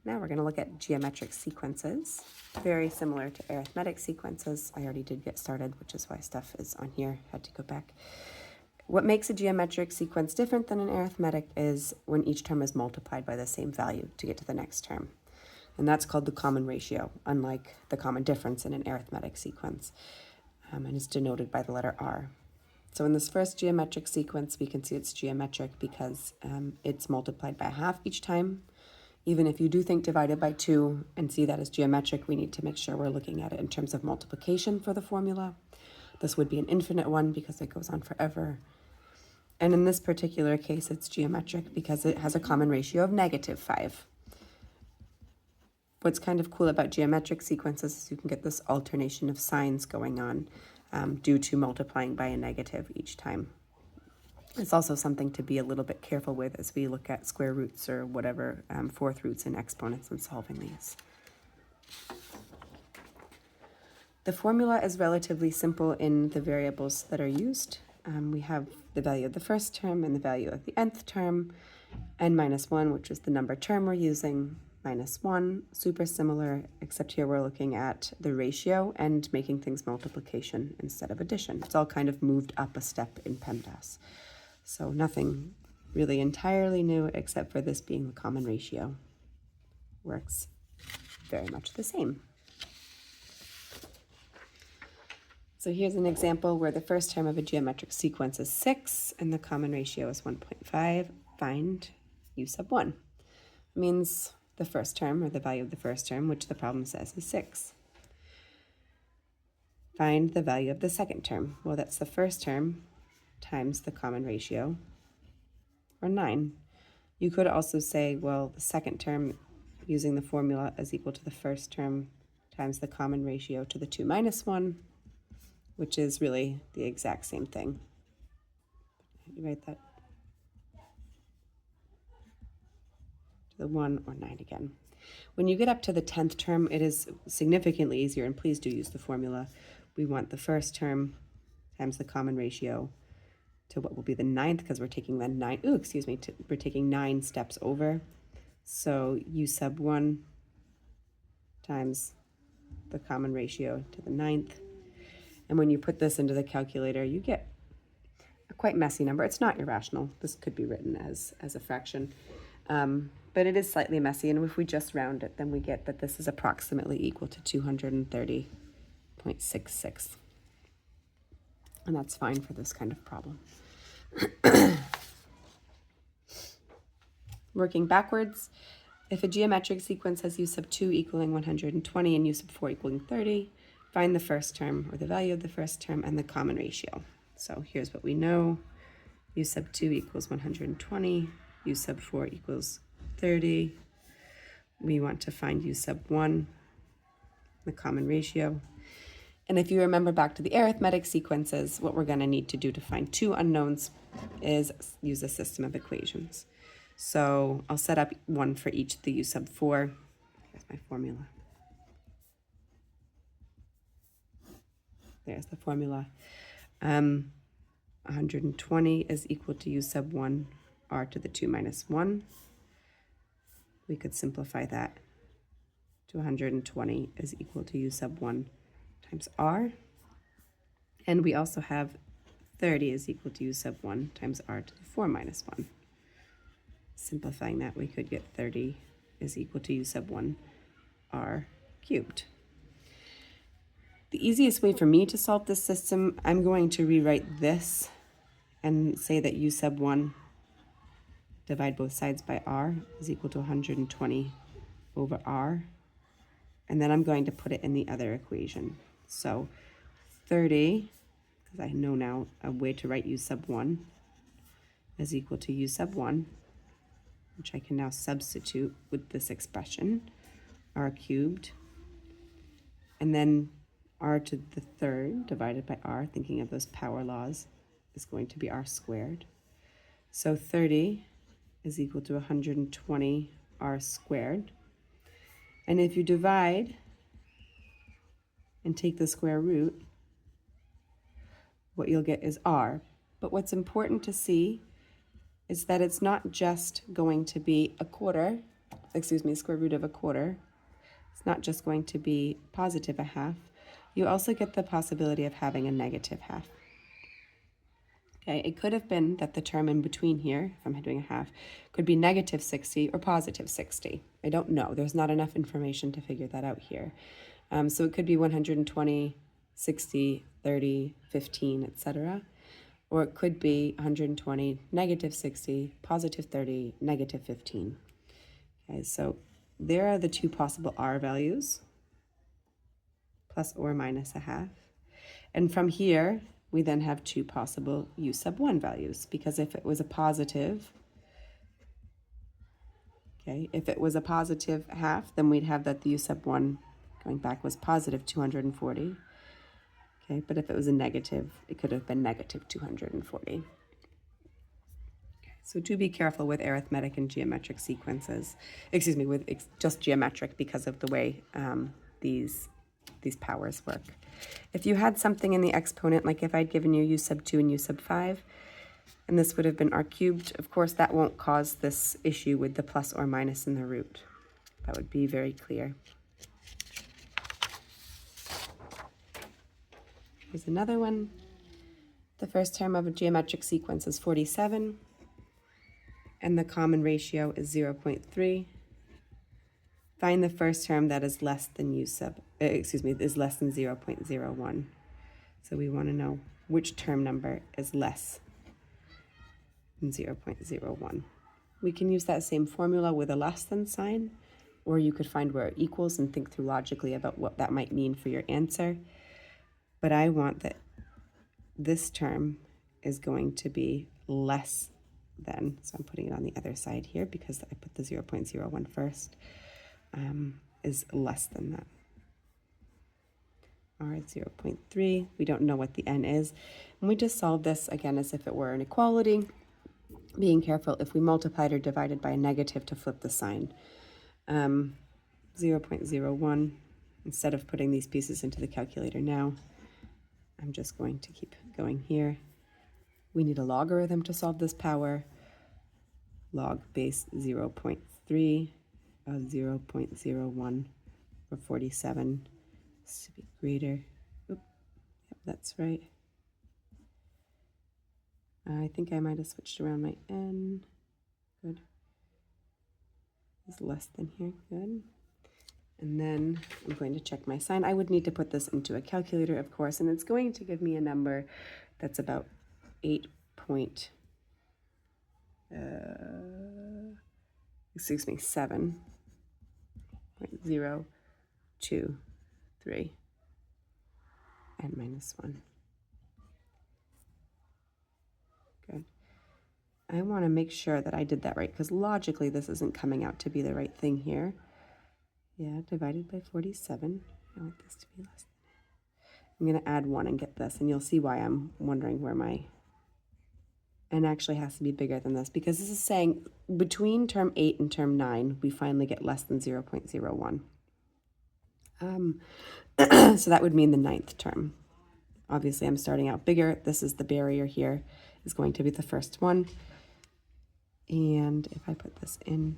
Now we're going to look at geometric sequences, very similar to arithmetic sequences. I already did get started, which is why stuff is on here, had to go back. What makes a geometric sequence different than an arithmetic is when each term is multiplied by the same value to get to the next term. And that's called the common ratio, unlike the common difference in an arithmetic sequence, and is denoted by the letter R. So in this first geometric sequence, we can see it's geometric because it's multiplied by half each time. Even if you do think divided by 2 and see that as geometric, we need to make sure we're looking at it in terms of multiplication for the formula. This would be an infinite one because it goes on forever. And in this particular case, it's geometric because it has a common ratio of -5. What's kind of cool about geometric sequences is you can get this alternation of signs going on due to multiplying by a negative each time. It's also something to be a little bit careful with as we look at square roots or whatever, fourth roots and exponents and solving these. The formula is relatively simple in the variables that are used. We have the value of the first term and the value of the nth term, n minus 1, which is the number term we're using, minus 1, super similar, except here we're looking at the ratio and making things multiplication instead of addition. It's all kind of moved up a step in PEMDAS. So nothing really entirely new except for this being the common ratio. Works very much the same. So here's an example where the first term of a geometric sequence is 6 and the common ratio is 1.5. Find u sub 1. It means the first term, or the value of the first term, which the problem says is 6. Find the value of the second term. Well, that's the first term times the common ratio, or 9. You could also say, well, the second term using the formula is equal to the first term times the common ratio to the 2 minus 1, which is really the exact same thing. You write that to the 1 or 9 again. When you get up to the 10th term, it is significantly easier, and please do use the formula. We want the first term times the common ratio to what will be the 9th, because we're taking the we're taking 9 steps over. So u sub 1 times the common ratio to the 9th. And when you put this into the calculator, you get a quite messy number. It's not irrational. This could be written as a fraction, but it is slightly messy. And if we just round it, then we get that this is approximately equal to 230.66. And that's fine for this kind of problem. Working backwards, if a geometric sequence has u sub 2 equaling 120 and u sub 4 equaling 30, find the first term, or the value of the first term, and the common ratio. So here's what we know. U sub 2 equals 120, u sub 4 equals 30. We want to find u sub 1, the common ratio. And if you remember back to the arithmetic sequences, what we're going to need to do to find 2 unknowns is use a system of equations. So I'll set up one for each, the u sub 4. Here's my formula. There's the formula. 120 is equal to u sub 1 r to the 2 minus 1. We could simplify that to 120 is equal to u sub 1 times r. And we also have 30 is equal to u sub 1 times r to the 4 minus 1. Simplifying that, we could get 30 is equal to u sub 1 r cubed. The easiest way for me to solve this system, I'm going to rewrite this and say that u sub 1, divide both sides by r, is equal to 120 over r. And then I'm going to put it in the other equation. So 30, because I know now a way to write u sub 1, is equal to u sub 1, which I can now substitute with this expression, r cubed, and then r to the third divided by r, thinking of those power laws, is going to be r squared. So 30 is equal to 120 r squared. And if you divide and take the square root, what you'll get is r. But what's important to see is that it's not just going to be a quarter square root of a quarter, it's not just going to be positive a half. You also get the possibility of having a negative half. Okay, it could have been that the term in between here, if I'm doing a half, could be negative 60 or positive 60. I don't know. There's not enough information to figure that out here. So it could be 120, 60, 30, 15, etc. Or it could be 120, negative 60, positive 30, negative 15. Okay, so there are the two possible R values, plus or minus a half. And from here, we then have two possible U sub 1 values, because if it was a positive, okay, if it was a positive half, then we'd have that the U sub 1 going back was positive 240. Okay, but if it was a negative, it could have been negative 240. Okay, so do be careful with arithmetic and geometric sequences. Excuse me, with just geometric, because of the way these powers work. If you had something in the exponent, like if I'd given you U sub 2 and U sub 5, and this would have been R cubed, of course that won't cause this issue with the plus or minus in the root. That would be very clear. Here's another one. The first term of a geometric sequence is 47, and the common ratio is 0.3. Find the first term that is less than is less than 0.01. So we want to know which term number is less than 0.01. We can use that same formula with a less than sign, or you could find where it equals and think through logically about what that might mean for your answer. But I want that this term is going to be less than, so I'm putting it on the other side here because I put the 0.01 first, is less than that. R is 0.3. We don't know what the n is. And we just solve this again as if it were an equality, being careful if we multiplied or divided by a negative to flip the sign. 0.01, instead of putting these pieces into the calculator now, I'm just going to keep going here. We need a logarithm to solve this power. Log base 0.3 of 0.01 for 47 is to be greater. Oop, yep, that's right. I think I might have switched around my n. Good. It's less than here. Good. And then I'm going to check my sign. I would need to put this into a calculator, of course, and it's going to give me a number that's about 7.023 and minus 1. Good. I want to make sure that I did that right, because logically this isn't coming out to be the right thing here. Yeah, divided by 47. I want this to be less than. I'm going to add 1 and get this, and you'll see why I'm wondering where my n actually has to be bigger than this, because this is saying between term 8 and term 9, we finally get less than 0.01. So that would mean the 9th term. Obviously, I'm starting out bigger. This is the barrier here, is going to be the first one. And if I put this in,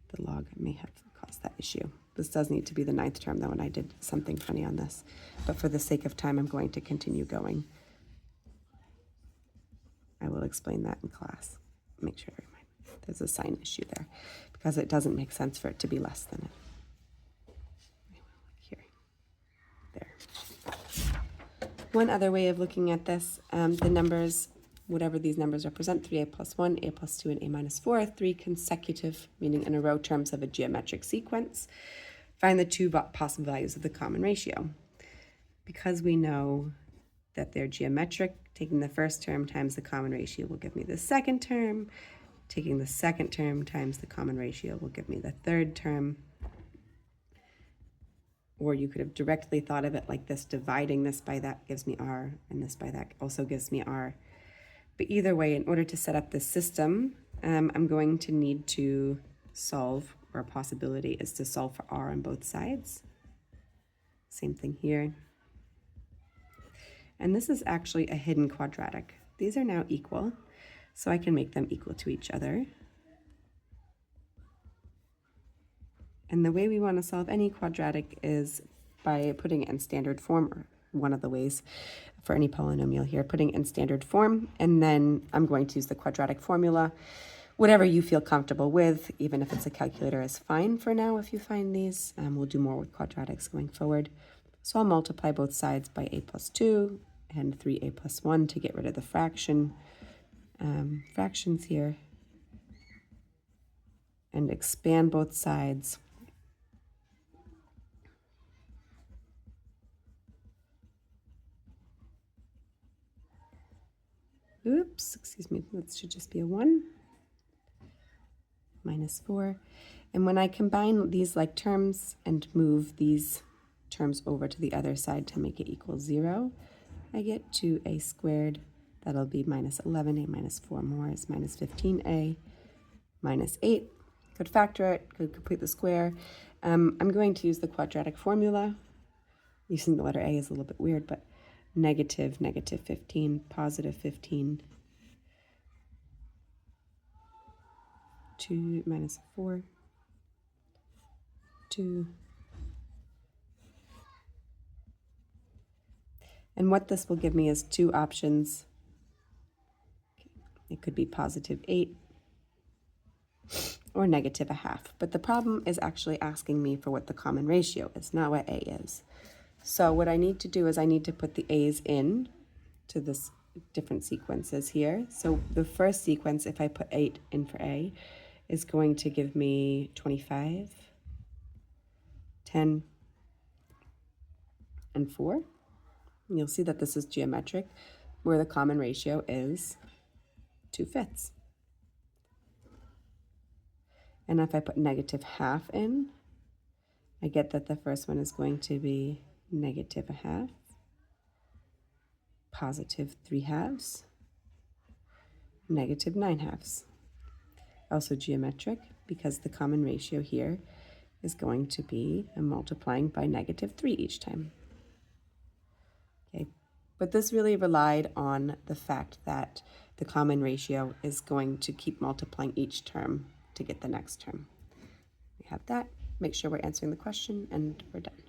the log may have caused that issue. This does need to be the 9th term, though, and I did something funny on this. But for the sake of time, I'm going to continue going. I will explain that in class. Make sure I remind. There's a sign issue there, because it doesn't make sense for it to be less than it. Here. There. One other way of looking at this, the numbers, whatever these numbers represent, 3a plus 1, a plus 2, and a minus 4, are 3 consecutive, meaning in a row, terms of a geometric sequence. Find the two possible values of the common ratio. Because we know that they're geometric, taking the first term times the common ratio will give me the second term. Taking the second term times the common ratio will give me the third term. Or you could have directly thought of it like this: dividing this by that gives me r, and this by that also gives me r. But either way, in order to set up this system, I'm going to need to solve, or a possibility is to solve for r on both sides. Same thing here. And this is actually a hidden quadratic. These are now equal, so I can make them equal to each other. And the way we want to solve any quadratic is by putting it in standard form, or one of the ways for any polynomial here, putting it in standard form, and then I'm going to use the quadratic formula. Whatever you feel comfortable with, even if it's a calculator, is fine for now if you find these. We'll do more with quadratics going forward. So I'll multiply both sides by a plus 2 and 3a plus 1 to get rid of the fractions here, and expand both sides. Oops, excuse me, that should just be a 1. Minus 4. And when I combine these like terms and move these terms over to the other side to make it equal 0, I get 2a squared. That'll be minus 11a minus 4 more is minus 15a minus 8. Could factor it, could complete the square. I'm going to use the quadratic formula. Using the letter a is a little bit weird, but negative 15, positive 15, 2 minus 4, 2. And what this will give me is two options. It could be positive 8 or negative 1/2. But the problem is actually asking me for what the common ratio is, not what a is. So what I need to do is I need to put the a's in to this different sequences here. So the first sequence, if I put 8 in for a, is going to give me 25, 10, and 4. And you'll see that this is geometric, where the common ratio is 2/5. And if I put negative 1/2 in, I get that the first one is going to be negative 1/2, positive 3/2, negative 9/2. Also geometric, because the common ratio here is going to be multiplying by negative 3 each time. Okay, but this really relied on the fact that the common ratio is going to keep multiplying each term to get the next term. We have that. Make sure we're answering the question, and we're done.